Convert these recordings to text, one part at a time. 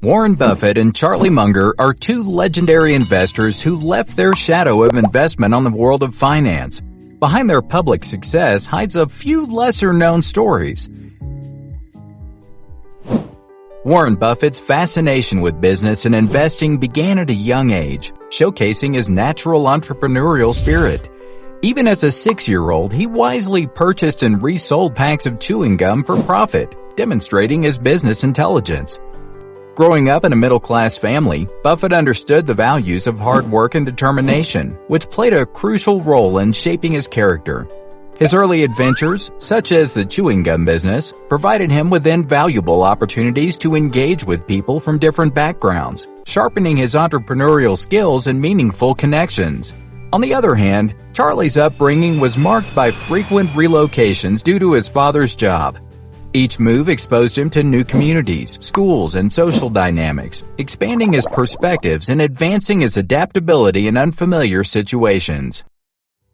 Warren Buffett and Charlie Munger are two legendary investors who left their shadow of investment on the world of finance. Behind their public success hides a few lesser-known stories. Warren Buffett's fascination with business and investing began at a young age, showcasing his natural entrepreneurial spirit. Even as a 6-year-old, he wisely purchased and resold packs of chewing gum for profit, demonstrating his business intelligence. Growing up in a middle-class family, Buffett understood the values of hard work and determination, which played a crucial role in shaping his character. His early adventures, such as the chewing gum business, provided him with invaluable opportunities to engage with people from different backgrounds, sharpening his entrepreneurial skills and meaningful connections. On the other hand, Charlie's upbringing was marked by frequent relocations due to his father's job. Each move exposed him to new communities, schools, and social dynamics, expanding his perspectives and advancing his adaptability in unfamiliar situations.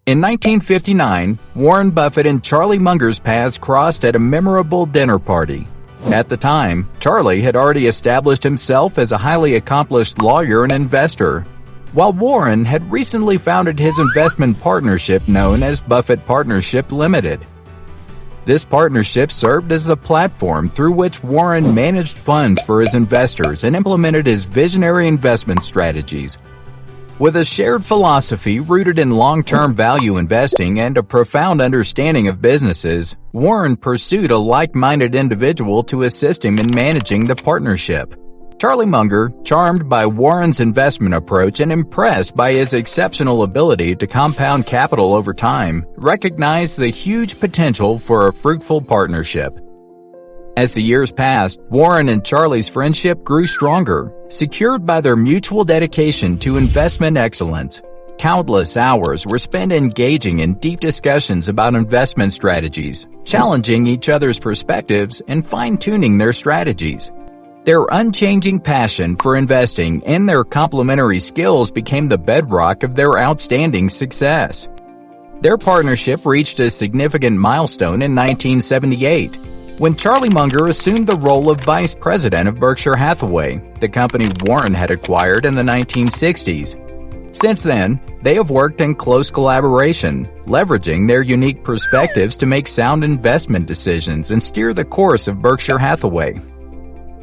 In 1959, Warren Buffett and Charlie Munger's paths crossed at a memorable dinner party. At the time, Charlie had already established himself as a highly accomplished lawyer and investor, while Warren had recently founded his investment partnership known as Buffett Partnership Limited. This partnership served as the platform through which Warren managed funds for his investors and implemented his visionary investment strategies. With a shared philosophy rooted in long-term value investing and a profound understanding of businesses, Warren pursued a like-minded individual to assist him in managing the partnership. Charlie Munger, charmed by Warren's investment approach and impressed by his exceptional ability to compound capital over time, recognized the huge potential for a fruitful partnership. As the years passed, Warren and Charlie's friendship grew stronger, secured by their mutual dedication to investment excellence. Countless hours were spent engaging in deep discussions about investment strategies, challenging each other's perspectives and fine-tuning their strategies. Their unchanging passion for investing and their complementary skills became the bedrock of their outstanding success. Their partnership reached a significant milestone in 1978, when Charlie Munger assumed the role of vice president of Berkshire Hathaway, the company Warren had acquired in the 1960s. Since then, they have worked in close collaboration, leveraging their unique perspectives to make sound investment decisions and steer the course of Berkshire Hathaway.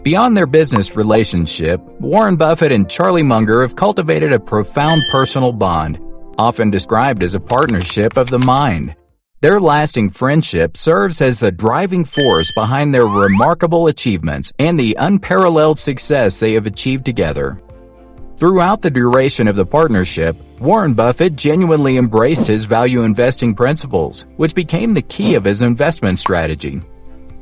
Beyond their business relationship, Warren Buffett and Charlie Munger have cultivated a profound personal bond, often described as a partnership of the mind. Their lasting friendship serves as the driving force behind their remarkable achievements and the unparalleled success they have achieved together. Throughout the duration of the partnership, Warren Buffett genuinely embraced his value investing principles, which became the key of his investment strategy.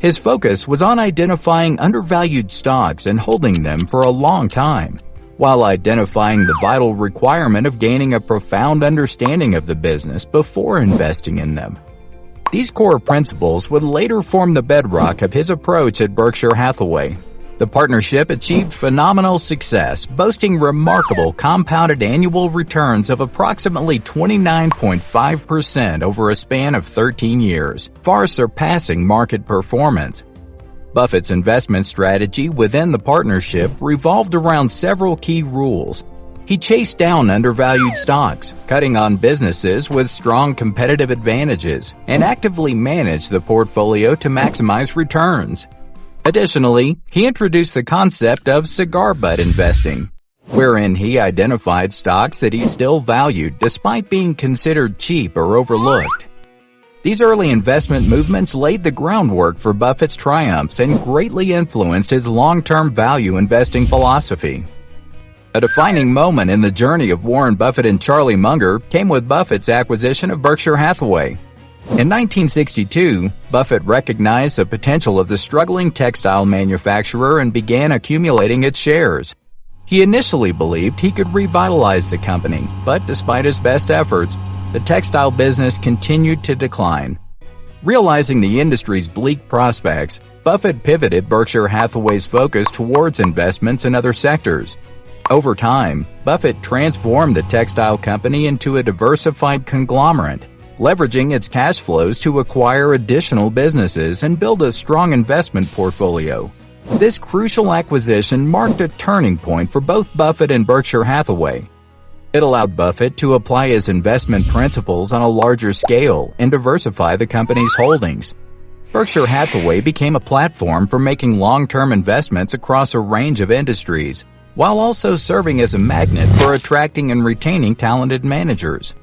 His focus was on identifying undervalued stocks and holding them for a long time, while identifying the vital requirement of gaining a profound understanding of the business before investing in them. These core principles would later form the bedrock of his approach at Berkshire Hathaway. The partnership achieved phenomenal success, boasting remarkable compounded annual returns of approximately 29.5% over a span of 13 years, far surpassing market performance. Buffett's investment strategy within the partnership revolved around several key rules. He chased down undervalued stocks, cutting on businesses with strong competitive advantages, and actively managed the portfolio to maximize returns. Additionally, he introduced the concept of cigar butt investing, wherein he identified stocks that he still valued despite being considered cheap or overlooked. These early investment movements laid the groundwork for Buffett's triumphs and greatly influenced his long-term value investing philosophy. A defining moment in the journey of Warren Buffett and Charlie Munger came with Buffett's acquisition of Berkshire Hathaway. In 1962, Buffett recognized the potential of the struggling textile manufacturer and began accumulating its shares. He initially believed he could revitalize the company, but despite his best efforts, the textile business continued to decline. Realizing the industry's bleak prospects, Buffett pivoted Berkshire Hathaway's focus towards investments in other sectors. Over time, Buffett transformed the textile company into a diversified conglomerate, leveraging its cash flows to acquire additional businesses and build a strong investment portfolio. This crucial acquisition marked a turning point for both Buffett and Berkshire Hathaway. It allowed Buffett to apply his investment principles on a larger scale and diversify the company's holdings. Berkshire Hathaway became a platform for making long-term investments across a range of industries, while also serving as a magnet for attracting and retaining talented managers.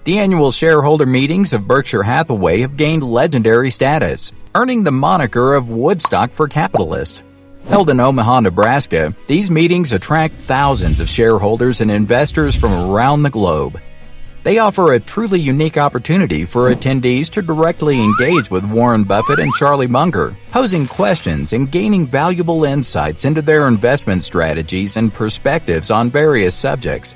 The annual shareholder meetings of Berkshire Hathaway have gained legendary status, earning the moniker of Woodstock for capitalists. Held in Omaha, Nebraska, these meetings attract thousands of shareholders and investors from around the globe. They offer a truly unique opportunity for attendees to directly engage with Warren Buffett and Charlie Munger, posing questions and gaining valuable insights into their investment strategies and perspectives on various subjects.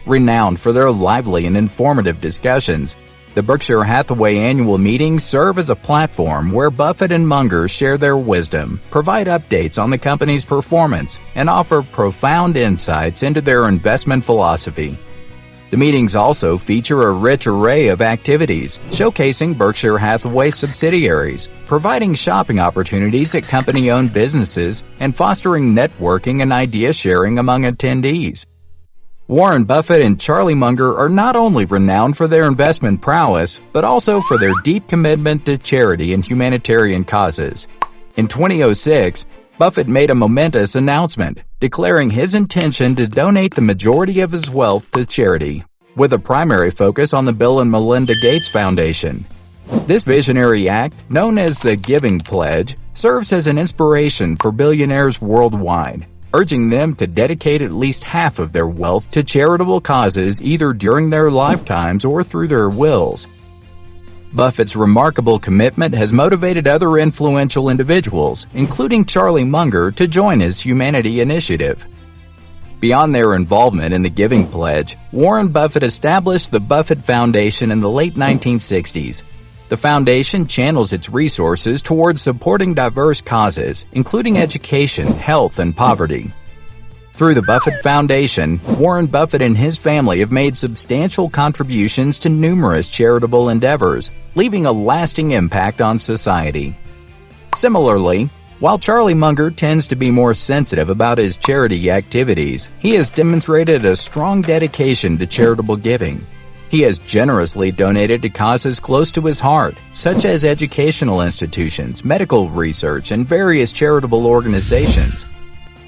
Renowned for their lively and informative discussions, the Berkshire Hathaway annual meetings serve as a platform where Buffett and Munger share their wisdom, provide updates on the company's performance, and offer profound insights into their investment philosophy. The meetings also feature a rich array of activities, showcasing Berkshire Hathaway subsidiaries, providing shopping opportunities at company-owned businesses, and fostering networking and idea sharing among attendees. Warren Buffett and Charlie Munger are not only renowned for their investment prowess, but also for their deep commitment to charity and humanitarian causes. In 2006, Buffett made a momentous announcement, declaring his intention to donate the majority of his wealth to charity, with a primary focus on the Bill and Melinda Gates Foundation. This visionary act, known as the Giving Pledge, serves as an inspiration for billionaires worldwide, urging them to dedicate at least half of their wealth to charitable causes either during their lifetimes or through their wills. Buffett's remarkable commitment has motivated other influential individuals, including Charlie Munger, to join his Humanity Initiative. Beyond their involvement in the Giving Pledge, Warren Buffett established the Buffett Foundation in the late 1960s. The foundation channels its resources towards supporting diverse causes, including education, health, and poverty. Through the Buffett Foundation, Warren Buffett and his family have made substantial contributions to numerous charitable endeavors, leaving a lasting impact on society. Similarly, while Charlie Munger tends to be more sensitive about his charity activities, he has demonstrated a strong dedication to charitable giving. He has generously donated to causes close to his heart, such as educational institutions, medical research, and various charitable organizations.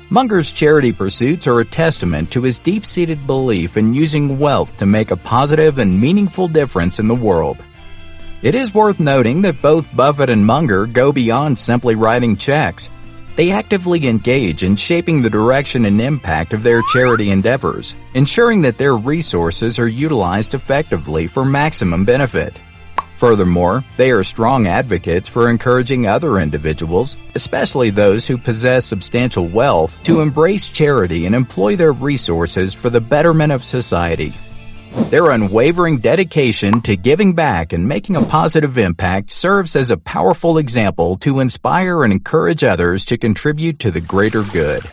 Munger's charity pursuits are a testament to his deep-seated belief in using wealth to make a positive and meaningful difference in the world. It is worth noting that both Buffett and Munger go beyond simply writing checks. They actively engage in shaping the direction and impact of their charity endeavors, ensuring that their resources are utilized effectively for maximum benefit. Furthermore, they are strong advocates for encouraging other individuals, especially those who possess substantial wealth, to embrace charity and employ their resources for the betterment of society. Their unwavering dedication to giving back and making a positive impact serves as a powerful example to inspire and encourage others to contribute to the greater good.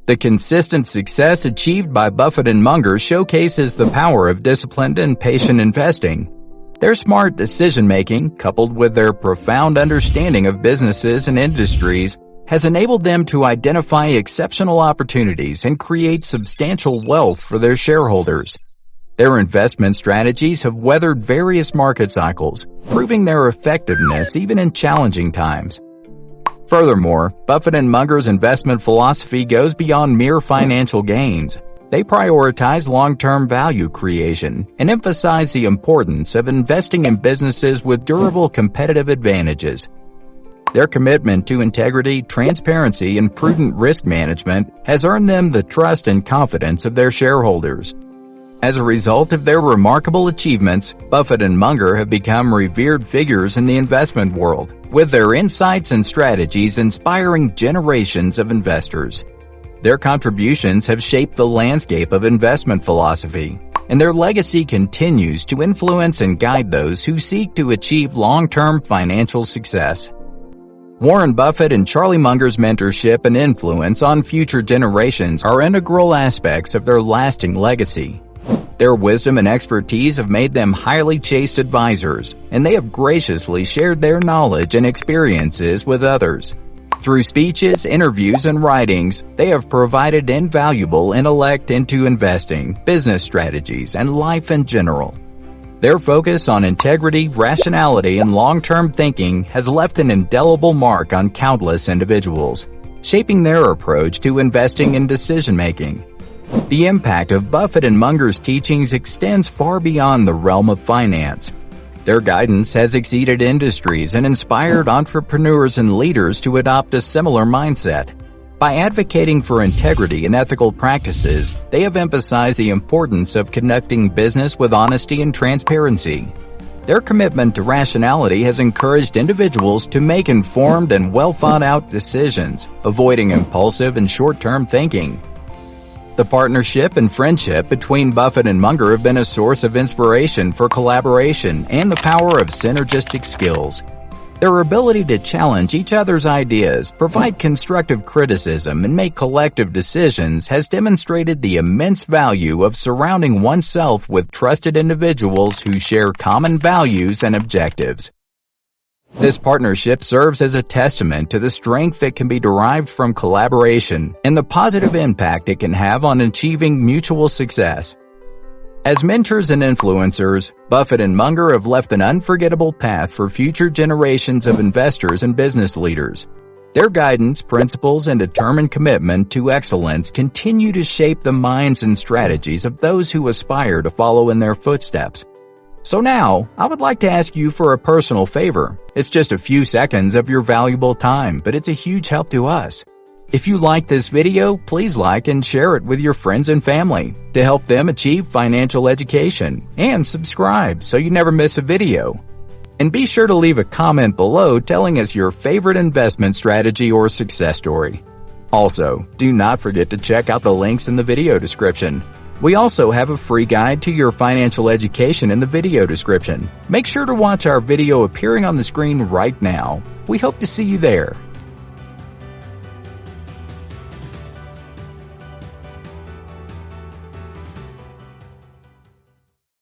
The consistent success achieved by Buffett and Munger showcases the power of disciplined and patient investing. Their smart decision-making, coupled with their profound understanding of businesses and industries, has enabled them to identify exceptional opportunities and create substantial wealth for their shareholders. Their investment strategies have weathered various market cycles, proving their effectiveness even in challenging times. Furthermore, Buffett and Munger's investment philosophy goes beyond mere financial gains. They prioritize long-term value creation and emphasize the importance of investing in businesses with durable competitive advantages. Their commitment to integrity, transparency, and prudent risk management has earned them the trust and confidence of their shareholders. As a result of their remarkable achievements, Buffett and Munger have become revered figures in the investment world, with their insights and strategies inspiring generations of investors. Their contributions have shaped the landscape of investment philosophy, and their legacy continues to influence and guide those who seek to achieve long-term financial success. Warren Buffett and Charlie Munger's mentorship and influence on future generations are integral aspects of their lasting legacy. Their wisdom and expertise have made them highly chaste advisors, and they have graciously shared their knowledge and experiences with others. Through speeches, interviews, and writings, they have provided invaluable intellect into investing, business strategies, and life in general. Their focus on integrity, rationality, and long-term thinking has left an indelible mark on countless individuals, shaping their approach to investing and decision-making. The impact of Buffett and Munger's teachings extends far beyond the realm of finance. Their guidance has exceeded industries and inspired entrepreneurs and leaders to adopt a similar mindset. By advocating for integrity and ethical practices, they have emphasized the importance of conducting business with honesty and transparency. Their commitment to rationality has encouraged individuals to make informed and well-thought-out decisions, avoiding impulsive and short-term thinking. The partnership and friendship between Buffett and Munger have been a source of inspiration for collaboration and the power of synergistic skills. Their ability to challenge each other's ideas, provide constructive criticism, and make collective decisions has demonstrated the immense value of surrounding oneself with trusted individuals who share common values and objectives. This partnership serves as a testament to the strength that can be derived from collaboration and the positive impact it can have on achieving mutual success. As mentors and influencers, Buffett and Munger have left an unforgettable path for future generations of investors and business leaders. Their guidance, principles, and determined commitment to excellence continue to shape the minds and strategies of those who aspire to follow in their footsteps. So now, I would like to ask you for a personal favor. It's just a few seconds of your valuable time, but it's a huge help to us. If you like this video, please like and share it with your friends and family to help them achieve financial education, and subscribe so you never miss a video. And be sure to leave a comment below telling us your favorite investment strategy or success story. Also, do not forget to check out the links in the video description. We also have a free guide to your financial education in the video description. Make sure to watch our video appearing on the screen right now. We hope to see you there.